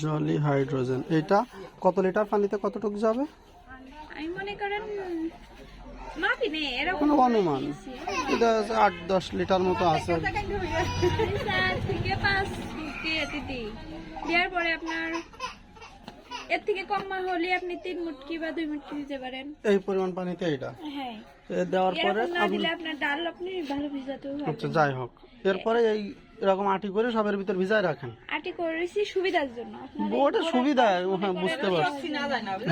Jolly hydrogen. এটা কত litre পানিতে কতটুকু যাবে? আমি মনে করেন মাপি নেই, এরকম কোনো অনুমান এটা 8-10 লিটার মতো আছে। 4 থেকে 5 কেজি দেওয়ার পরে আপনার এর থেকে কম হলে আপনি 3 মুটকি বা 2 মুটকি দিতে পারেন এই পরিমাণ পানিতে এটা। হ্যাঁ, দেওয়ার পরে এরকম না দিলে আপনার ডাল আপনি ভালো ভিজাতে হবে। আচ্ছা, যাই হোক, এরপরে এই এরকম আটি করে সবের ভিতর ভিজায় রাখেন। আটি করেছি সুবিধার জন্য আপনার ওটা সুবিধা, হ্যাঁ বুঝতে পারছি।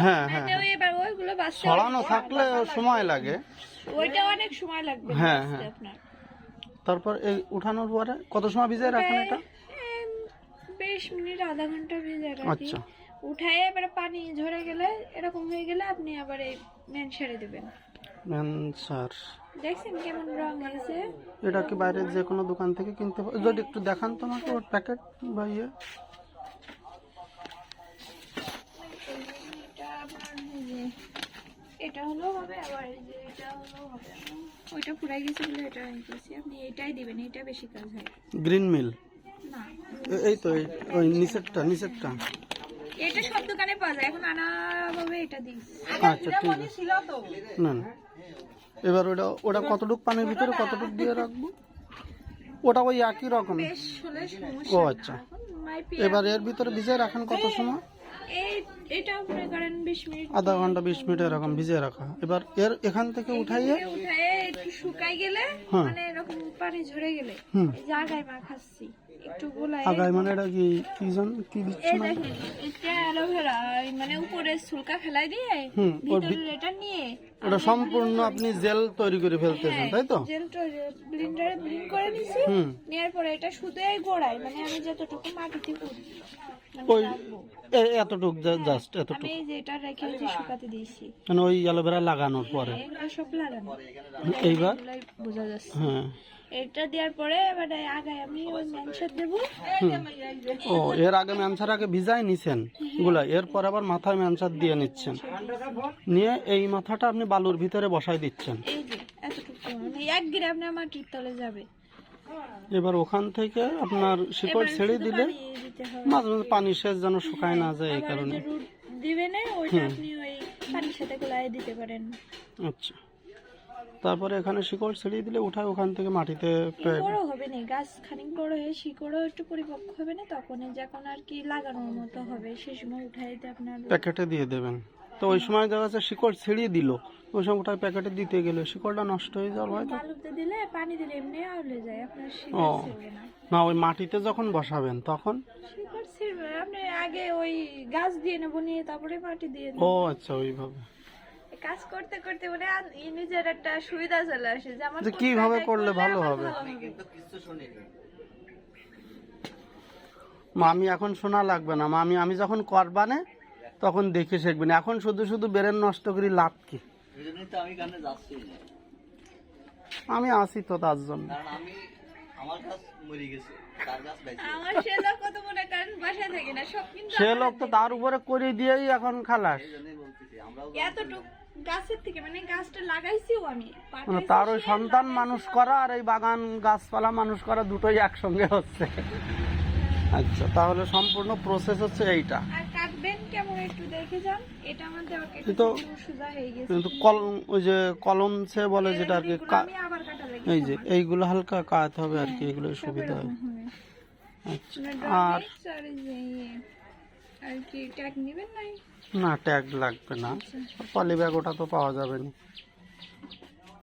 হ্যাঁ হ্যাঁ, এবার ওইগুলো বাঁচতে ছড়ানো থাকলে সময় লাগে। ওইটা অনেক সময় লাগবে হ্যাঁ, বাঁচতে হ্যাঁ। আপনার। তারপর এই উঠানোর পরে কত সময় ভিজায় রাখেন এটা? 20 মিনিট আধা ঘন্টা ভিজায় রাখি। আচ্ছা, উঠায় এবারে পানি ঝরে গেলে এরকম হয়ে গেলে আপনি আবার এই মেন সারে দিবেন। স্যার দেখছেন কেমন রং হয়েছে? এটা কি বাইরে যে কোনো দোকান থেকে কিনতে পারো? যদি একটু দেখান তোমাকে ওর প্যাকেট বা ইয়ে। এটা আপনার এই যে এটা হলো হবে, আবার এই যে এটা হলো হবে। ওইটা পুরাই গেছে বলে এটা করছি, আপনি এটাই দিবেন, এটা বেশি কাজ হয় গ্রিন মিল না। এই তো ওই নিচেরটা। এটা সব দোকানে পাওয়া যায়, এখন আনা ভাবে এটা দিই। আচ্ছা, ঠিক আছে। না না, এবার ওটা কতটুকু পানির ভিতরে কতটুকু দিয়ে রাখবো? ওটা ওই একই রকম। বেশ হলে ও সমস্যা আচ্ছা, না। এখন মাইপি এবার এর ভিতরে ভিজিয়ে রাখেন কত সময়? এটা মনে করেন 20 মিনিট আধা ঘন্টা 20 মিনিট এরকম ভিজিয়ে রাখা। এবার এখান থেকে উঠাইয়ে উঠায় একটু শুকাই গেলে হ্যাঁ। মানে এরকম পানি ঝরে গেলে হুম। এই যে আগায় মাখাচ্ছি একটু গোলায়। আগায় মানে এটা কি কি দিচ্ছ এই না? দেখেন এটা অ্যালোভেরা, মানে উপরে ছুলকা ফেলাই দিয়ে হুম, ওর ভিতরে এটা নিয়ে ওটা সম্পূর্ণ আপনি জেল তৈরি করে ফেলতেছেন, তাই তো? জেলটা ব্লেন্ডারে ব্লেন্ড করে নিছি। হুম। নেওয়ার পরে এটা শুধু এই গোড়ায়, মানে আমি যতটুকু মাটিতে করি মানে ওই রাখবো। এতটুক জাস্ট আমি এতটুক, এই যে এটা রেখে ওই যে শুকাতে দিয়েছি, মানে ওই অ্যালোভেরা লাগানোর পরে। এগুলো সব লাগানো এইবার এগুলাই বোঝা যাচ্ছে। হ্যাঁ, এটা দেওয়ার পরে মানে আগায় আমি ওই ম্যানসার দেবো। ও এর আগে ম্যানসার আগে ভিজাই নিছেন গুলা, এরপর আবার মাথায় ম্যানসার দিয়ে নিচ্ছেন, নিয়ে এই মাথাটা আপনি বালুর ভিতরে বসাই দিচ্ছেন। এই যে এতটুকু মানে 1 গ্রাম না মাটির তলে যাবে। এবার ওখান থেকে আপনার শিকড় এবার ছেড়ে শুধু দিলে পানি দিতে হবে। মাঝে মাঝে পানি শেষ যেন শুকায় না যায়, এই আবার কারণে। যে রুট দিবে না ওইটা আপনি ওই পানির সাথে গোলায় দিতে পারেন। আচ্ছা, তারপরে এখানে শিকড় ছেড়িয়ে দিলে উঠায় ওখান থেকে মাটিতে বড় হবে না গাছ, খানিক বড় হয়ে শিকড়ও একটু পরিপক্ক হবে না, তখন যখন আর কি লাগানোর মতো হবে সেই সময় উঠাই দিতে আপনার প্যাকেটে দিয়ে দেবেন। তো ওই সময় দেখা যাচ্ছে শিকড় ছিঁড়িয়ে দিল, ওই সময় ওটা প্যাকেটে দিতে গেলে শিকড়টা নষ্ট হয়ে যাওয়ার হয়তো। বালুতে দিলে পানি দিলে এমনি আউলে যায়, আপনার ও শিকড় ছিঁড়বে না। না, ওই মাটিতে যখন বসাবেন তখন। শিকড় ছিঁড়বে আপনি আগে ওই গাছ দিয়ে নেবো, নিয়ে তারপরে মাটি দিয়ে ও নেবো। আচ্ছা, ওইভাবে। কাজ করতে করতে মানে নিজের একটা সুবিধা চলে আসে যে আমার যে কোন কিভাবে জায়গায় করলে ভালো আমার হবে। হবে। মা, আমি এখন শোনা লাগবে না মা, আমি যখন করবানে তখন দেখে শিখবেন। এখন শুধু শুধু ব্রেন নষ্ট করি লাভ কি? আমি আসি তো তার জন্য। আমার সে লোক কত মনে করেন বাসায় থাকে না, সব কিন্তু সে লোক তো তার উপরে করে দিয়েই এখন খালাস। এতটুক গাছের থেকে মানে গাছটা লাগাইছিও আমি মানে তার ওই সন্তান মানুষ করা আর এই বাগান গাছপালা মানুষ করা দুটোই একসঙ্গে হচ্ছে। আচ্ছা, তাহলে সম্পূর্ণ প্রসেস হচ্ছে এইটা। আর কাটবেন কেমন একটু দেখে যান, এটা আমার দেওয়া এই তো সোজা হয়ে গেছে। কিন্তু কলম, ওই যে কলম সে বলে যেটা আর কি, আমি আবার কাটা লাগে এই যে এইগুলো হালকা কাটতে হবে আর কি, এগুলো সুবিধা হয়। আচ্ছা, আর আর কি ট্যাগ নেবেন নাই? না, ট্যাগ লাগবে না, পলি ব্যাগ ওটা তো পাওয়া যাবে না।